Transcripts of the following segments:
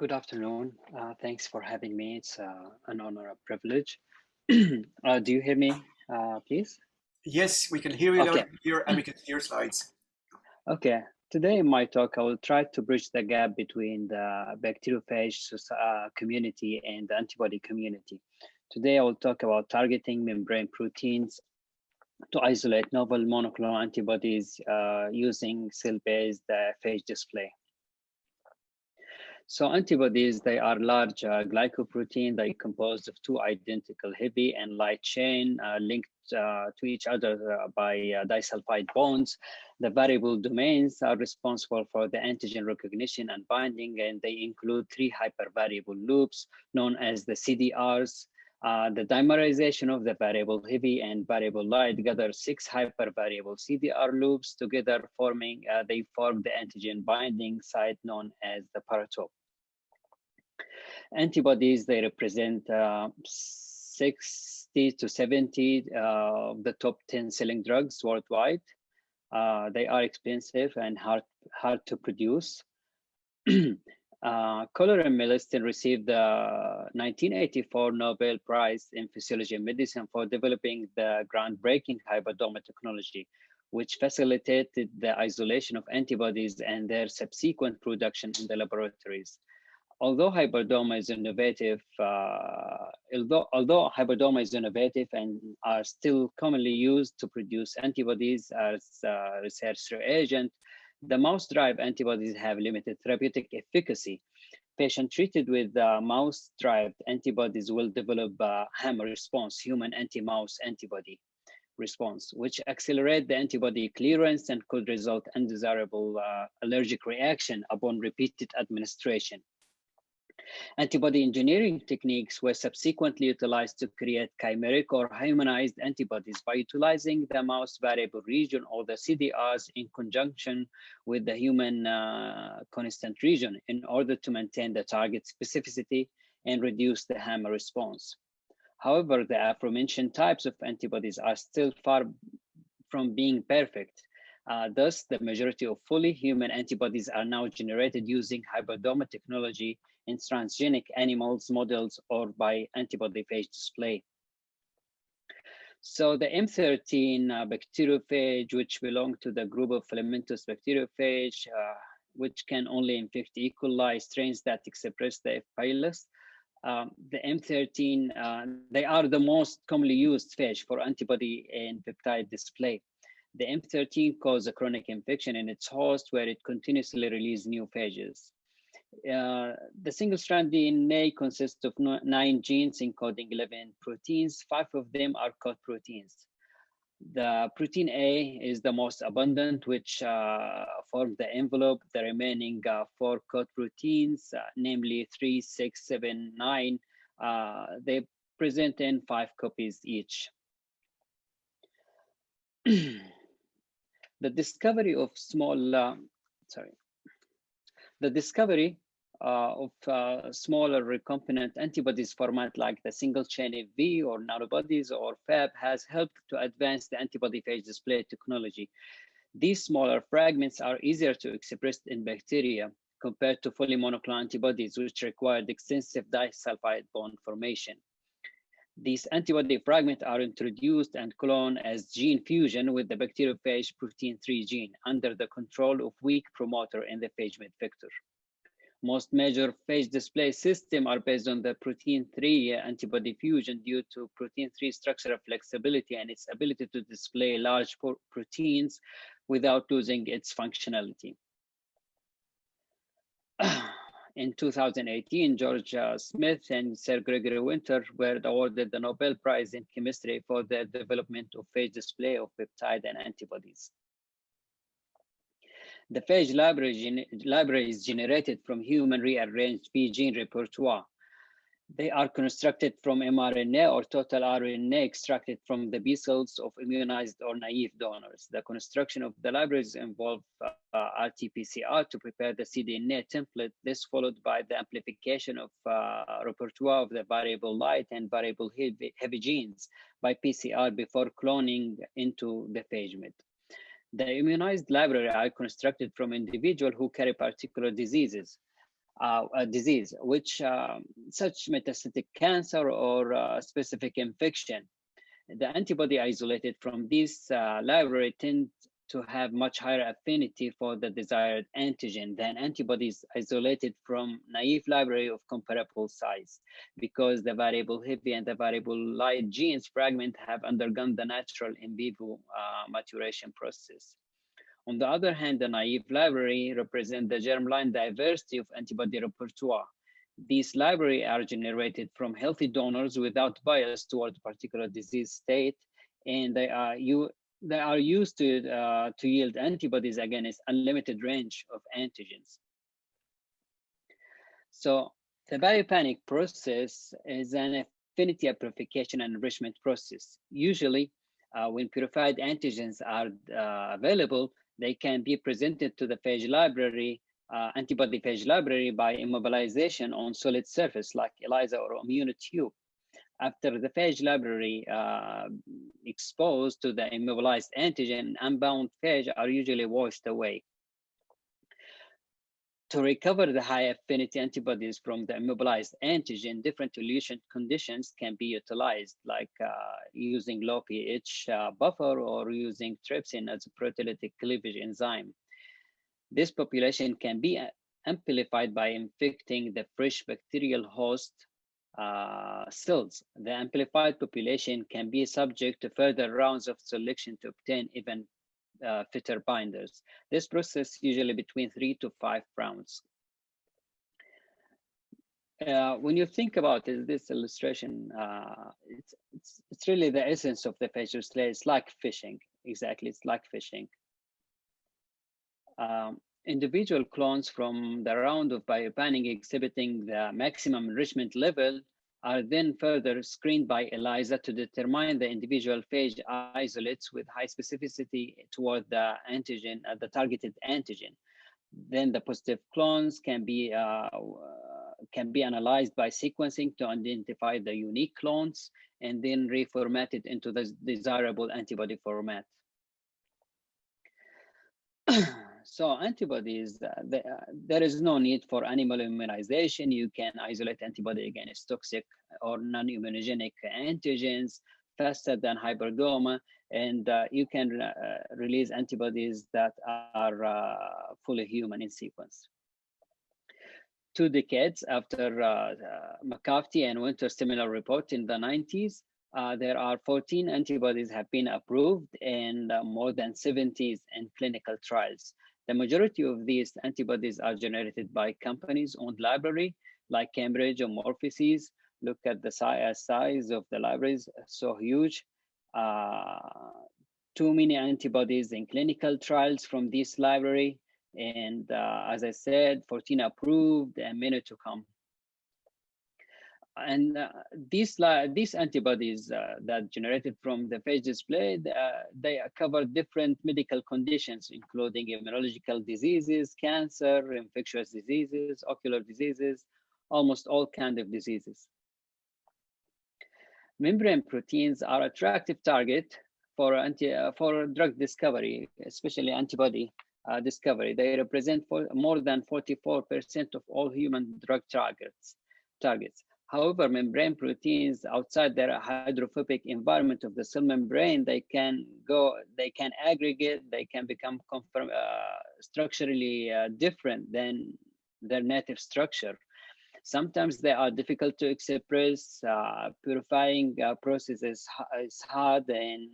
Good afternoon. Thanks for having me. It's an honor, a privilege. Do you hear me, please? Yes, we can hear you loud Okay. and clear, and we can hear slides. Okay. Today in my talk, I will try to bridge the gap between the bacteriophage community and the antibody community. Today, I will talk about targeting membrane proteins to isolate novel monoclonal antibodies using cell-based phage display. So antibodies, they are large glycoprotein. They composed of two identical heavy and light chain linked to each other by disulfide bonds. The variable domains are responsible for the antigen recognition and binding, and they include three hypervariable loops known as the CDRs. The dimerization of the variable heavy and variable light gather six hypervariable CDR loops together, they form the antigen binding site known as the paratope. Antibodies, they represent 60 to 70 of the top 10 selling drugs worldwide. They are expensive and hard to produce. Kohler and Milstein received the 1984 Nobel Prize in Physiology and Medicine for developing the groundbreaking hybridoma technology, which facilitated the isolation of antibodies and their subsequent production in the laboratories. Although hybridoma is innovative, although hybridoma is innovative and are still commonly used to produce antibodies as research reagent, the mouse-derived antibodies have limited therapeutic efficacy. Patients treated with mouse-derived antibodies will develop a HAM response, human anti-mouse antibody response, which accelerate the antibody clearance and could result in undesirable allergic reaction upon repeated administration. Antibody engineering techniques were subsequently utilized to create chimeric or humanized antibodies by utilizing the mouse variable region or the CDRs in conjunction with the human constant region in order to maintain the target specificity and reduce the HAM response. However, the aforementioned types of antibodies are still far from being perfect. Thus, the majority of fully human antibodies are now generated using hybridoma technology in transgenic animals models or by antibody phage display. So the M13 bacteriophage, which belong to the group of filamentous bacteriophage, which can only infect E. coli strains that express the F. pylus, the M13, they are the most commonly used phage for antibody and peptide display. The M13 causes a chronic infection in its host where it continuously releases new phages. The single-strand DNA consists of 9 genes encoding 11 proteins. 5 of them are code proteins. The protein A is the most abundant, which forms the envelope. The remaining 4 code proteins, namely 3, 6, 7, 9, they present in 5 copies each. The discovery of smaller recombinant antibodies format like the single chain FV or nanobodies or Fab has helped to advance the antibody phage display technology. These smaller fragments are easier to express in bacteria compared to fully monoclonal antibodies, which required extensive disulfide bond formation. These antibody fragments are introduced and cloned as gene fusion with the bacteriophage protein 3 gene under the control of weak promoter in the phage-med vector. Most major phage display systems are based on the protein 3 antibody fusion due to protein 3 structural flexibility and its ability to display large proteins without losing its functionality. In 2018, George Smith and Sir Gregory Winter were awarded the Nobel Prize in Chemistry for their development of phage display of peptide and antibodies. The phage library is generated from human rearranged P gene repertoire. They are constructed from mRNA or total RNA extracted from the B cells of immunized or naive donors. The construction of the libraries involve RT-PCR to prepare the cDNA template. This followed by the amplification of repertoire of the variable light and variable heavy genes by PCR before cloning into the phage-med. The immunized library are constructed from individuals who carry particular diseases. a disease, which such metastatic cancer or specific infection. The antibody isolated from this library tend to have much higher affinity for the desired antigen than antibodies isolated from naive library of comparable size, because the variable heavy and the variable light genes fragment have undergone the natural in vivo maturation process. On the other hand, the naive library represents the germline diversity of antibody repertoire. These libraries are generated from healthy donors without bias toward a particular disease state, and they are used to yield antibodies against unlimited range of antigens. So the biopanic process is an affinity amplification and enrichment process. Usually, when purified antigens are available, they can be presented to the phage library, antibody phage library, by immobilization on solid surface like ELISA or immunotube. After the phage library exposed to the immobilized antigen, unbound phage are usually washed away. To recover the high affinity antibodies from the immobilized antigen, different elution conditions can be utilized, like using low pH buffer or using trypsin as a proteolytic cleavage enzyme. This population can be amplified by infecting the fresh bacterial host cells. The amplified population can be subject to further rounds of selection to obtain even fitter binders. This process usually between 3 to 5 rounds. When you think about it, this illustration, it's really the essence of the phage display. It's like fishing, exactly. It's like fishing. Individual clones from the round of biopanning exhibiting the maximum enrichment level are then further screened by ELISA to determine the individual phage isolates with high specificity toward the antigen, the targeted antigen. Then the positive clones can be analyzed by sequencing to identify the unique clones and then reformatted into the desirable antibody format. So antibodies, there is no need for animal immunization. You can isolate antibody against toxic or non-immunogenic antigens faster than hyperdoma, and you can release antibodies that are fully human in sequence. 2 decades after McCarthy and Winter seminal report in the 90s, there are 14 antibodies have been approved and more than 70 in clinical trials. The majority of these antibodies are generated by companies owned library like Cambridge or Morphosis. Look at the size of the libraries, so huge. Too many antibodies in clinical trials from this library. And as I said, 14 approved and many to come. And these antibodies that generated from the phage display, they cover different medical conditions, including immunological diseases, cancer, infectious diseases, ocular diseases, almost all kinds of diseases. Membrane proteins are attractive target for drug discovery, especially antibody discovery. They represent more than 44% of all human drug targets. However, membrane proteins outside their hydrophobic environment of the cell membrane, they can aggregate, they can become structurally different than their native structure. Sometimes they are difficult to express. Purifying process is hard, and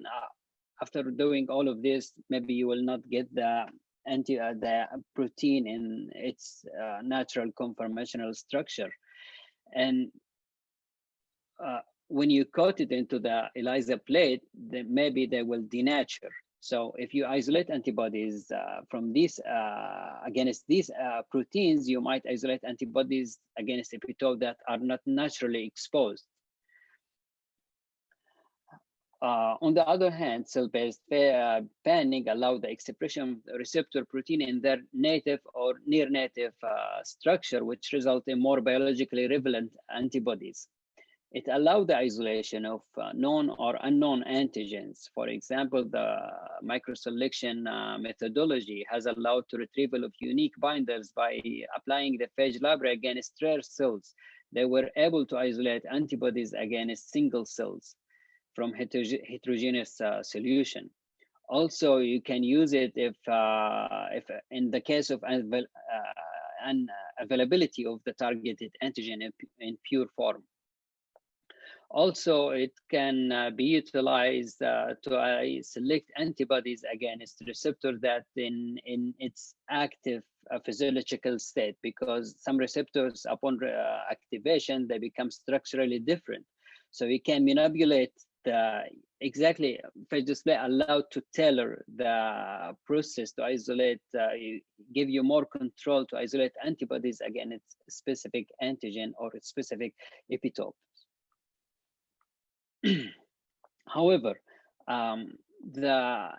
after doing all of this, maybe you will not get the protein in its natural conformational structure. And when you coat it into the ELISA plate, then maybe they will denature. So if you isolate antibodies from these against these proteins, you might isolate antibodies against epitope that are not naturally exposed. On the other hand, cell-based panning allow the expression of receptor protein in their native or near-native structure, which result in more biologically relevant antibodies. It allowed the isolation of known or unknown antigens. For example, the microselection methodology has allowed the retrieval of unique binders by applying the phage library against rare cells. They were able to isolate antibodies against single cells from heterogeneous solution. Also, you can use it if in the case of unavailability of the targeted antigen in pure form. Also, it can be utilized to select antibodies against receptor that in its active physiological state, because some receptors upon activation, they become structurally different. So we can manipulate the exactly phage display allowed to tailor the process to isolate, give you more control to isolate antibodies against specific antigen or specific epitope. However, the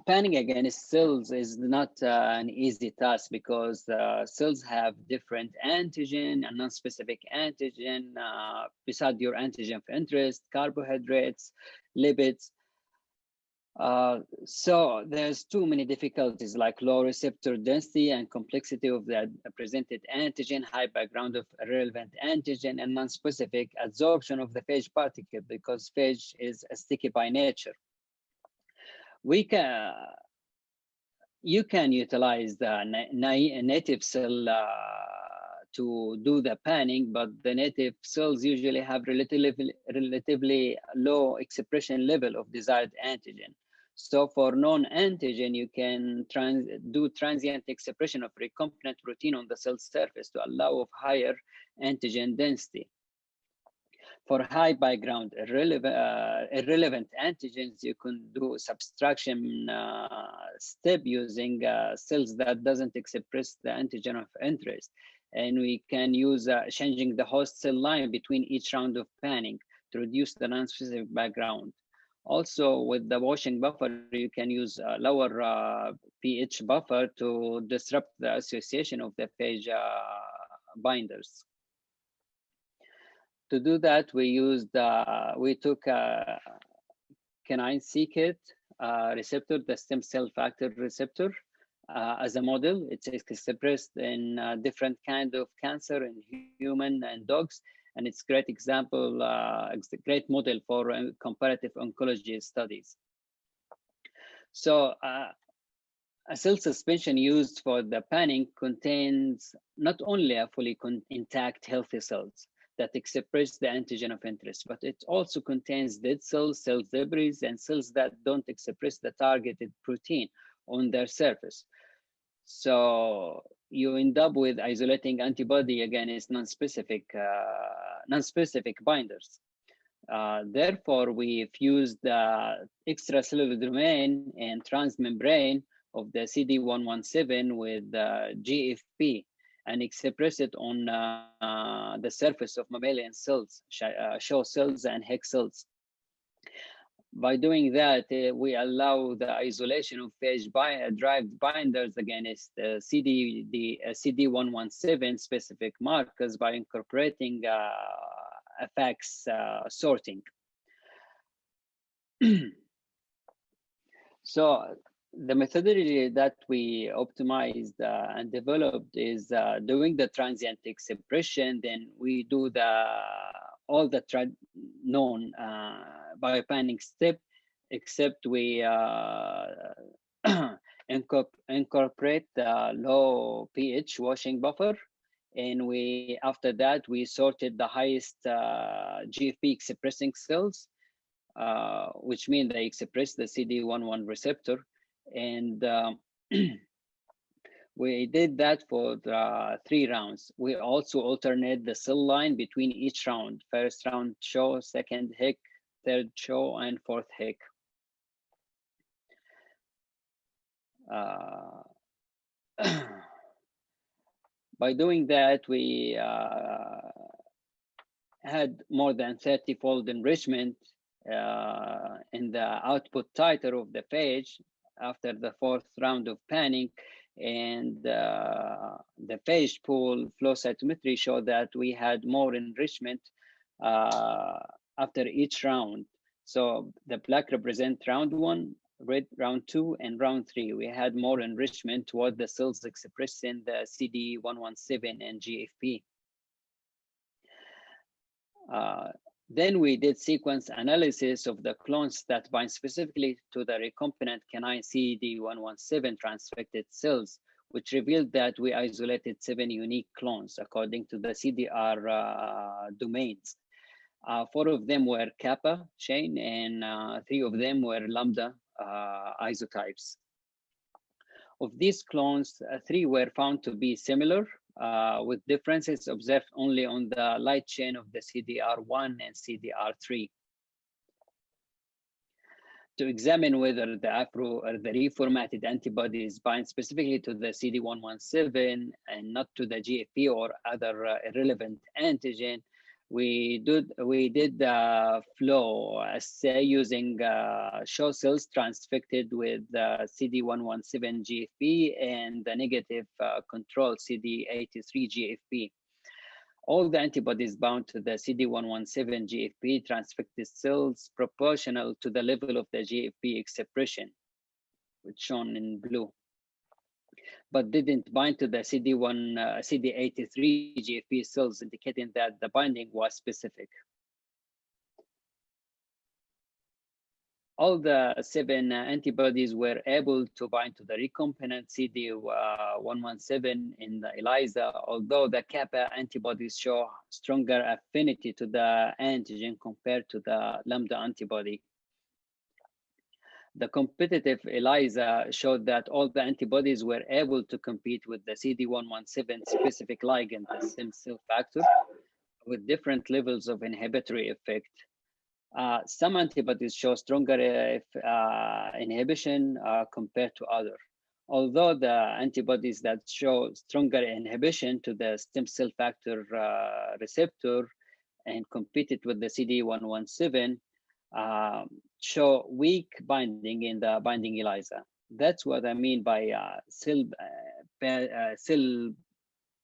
panning against cells is not an easy task, because cells have different antigen and non-specific antigen beside your antigen of interest, carbohydrates, lipids. So there's too many difficulties, like low receptor density and complexity of the presented antigen, high background of irrelevant antigen, and non-specific absorption of the phage particle, because phage is sticky by nature. You can utilize the native cell to do the panning, but the native cells usually have relatively low expression level of desired antigen. So for non-antigen, you can do transient expression of recombinant protein on the cell surface to allow of higher antigen density. For high background irrelevant antigens, you can do subtraction step using cells that doesn't express the antigen of interest. And we can use changing the host cell line between each round of panning to reduce the non-specific background. Also, with the washing buffer, you can use a lower pH buffer to disrupt the association of the phage binders. To do that, we took a canine c-KIT receptor, the stem cell factor receptor, as a model. It's expressed in different kind of cancer in human and dogs, and it's a great example, it's a great model for comparative oncology studies. So a cell suspension used for the panning contains not only a fully intact healthy cells that express the antigen of interest, but it also contains dead cells, cell debris, and cells that don't express the targeted protein on their surface. So you end up with isolating antibody against non-specific binders. Therefore, we fused the extracellular domain and transmembrane of the CD117 with GFP and express it on the surface of mammalian cells, CHO cells and HEK cells. By doing that, we allow the isolation of phage-derived binders against CD117 specific markers by incorporating effects sorting. So the methodology that we optimized and developed is doing the transient expression. Then we do all the known biopanning step, except we incorporate the low pH washing buffer. And after that, we sorted the highest GFP expressing cells, which mean they express the CD11 receptor. And we did that for 3 rounds. We also alternate the cell line between each round. First round CHO, second HEK, third CHO, and fourth HEK. By doing that, we had more than 30-fold enrichment in the output titer of the phage after the 4th round of panning, and the phage pool flow cytometry showed that we had more enrichment after each round. So the black represent round 1, red round 2, and round 3. We had more enrichment toward the cells expressing the CD117 and GFP. Then we did sequence analysis of the clones that bind specifically to the recombinant canine CD117 transfected cells, which revealed that we isolated 7 unique clones according to the CDR domains. 4 of them were kappa chain, and 3 of them were lambda isotypes. Of these clones, 3 were found to be similar, with differences observed only on the light chain of the CDR1 and CDR3. To examine whether the reformatted antibodies bind specifically to the CD117 and not to the GFP or other irrelevant antigen, we did the flow assay using show cells transfected with CD117 GFP and the negative control CD83 GFP. All the antibodies bound to the CD117 GFP transfected cells proportional to the level of the GFP expression, which shown in blue, but didn't bind to the CD83 GFP cells, indicating that the binding was specific. All the 7 antibodies were able to bind to the recombinant CD117 in the ELISA, although the kappa antibodies show stronger affinity to the antigen compared to the lambda antibody. The competitive ELISA showed that all the antibodies were able to compete with the CD117 specific ligand, the stem cell factor, with different levels of inhibitory effect. Some antibodies show stronger inhibition compared to others. Although the antibodies that show stronger inhibition to the stem cell factor receptor and competed with the CD117 show weak binding in the binding ELISA. That's what I mean by cell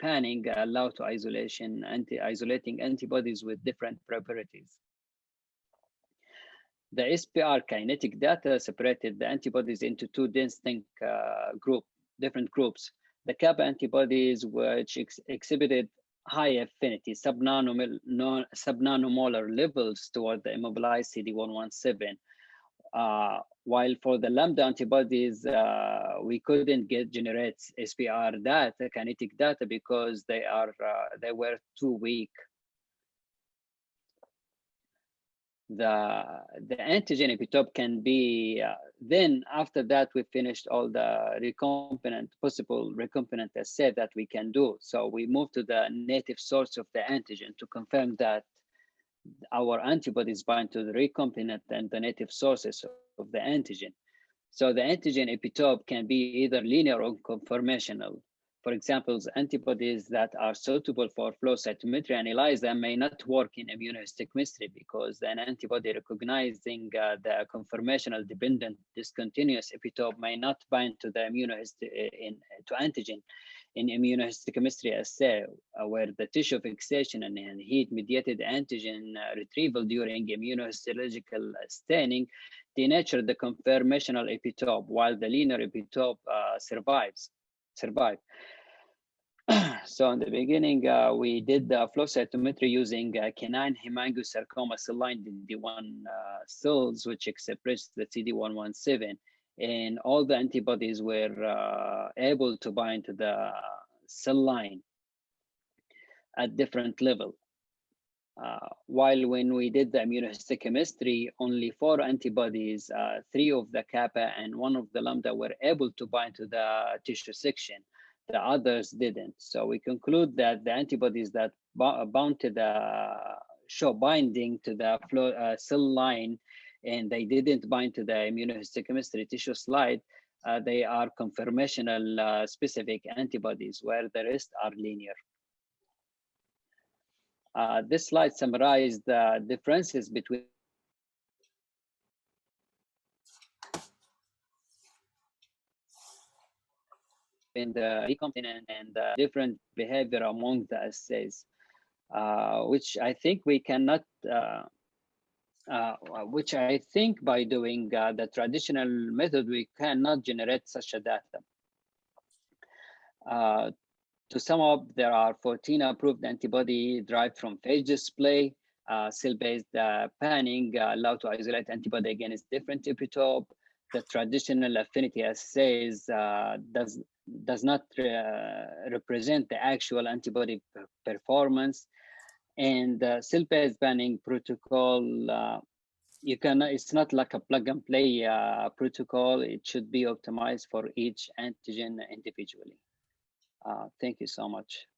panning allow to isolating antibodies with different properties. The SPR kinetic data separated the antibodies into 2 distinct different groups. The kappa antibodies, which exhibited high affinity subnanomolar levels toward the immobilized CD117, while for the lambda antibodies, we couldn't generate SPR data, kinetic data, because they were too weak. The antigen epitope can be, then after that, we finished all the possible recombinant assay that we can do. So we moved to the native source of the antigen to confirm that our antibodies bind to the recombinant and the native sources of the antigen. So the antigen epitope can be either linear or conformational. For example, antibodies that are suitable for flow cytometry and ELISA may not work in immunohistochemistry because an antibody recognizing the conformational dependent discontinuous epitope may not bind to the to antigen in immunohistochemistry assay, where the tissue fixation and heat-mediated antigen retrieval during immunohistological staining denature the conformational epitope, while the linear epitope survive. So in the beginning, we did the flow cytometry using canine hemangiosarcoma cell line DD1 cells, which express the CD117, and all the antibodies were able to bind to the cell line at different level. While when we did the immunohistochemistry, only 4 antibodies, 3 of the kappa and 1 of the lambda were able to bind to the tissue section. The others didn't. So we conclude that the antibodies that bound to the show binding to the cell line, and they didn't bind to the immunohistochemistry tissue slide, they are conformational specific antibodies, where the rest are linear. This slide summarizes the differences between in the recombinant and different behavior among the assays, which I think we cannot, which I think by doing the traditional method, we cannot generate such a data. To sum up, there are 14 approved antibody derived from phage display, cell-based panning allow to isolate antibody against different epitope. The traditional affinity assays does not represent the actual antibody performance, and the cell-based panning protocol it's not like a plug and play protocol. It should be optimized for each antigen individually. Thank you so much.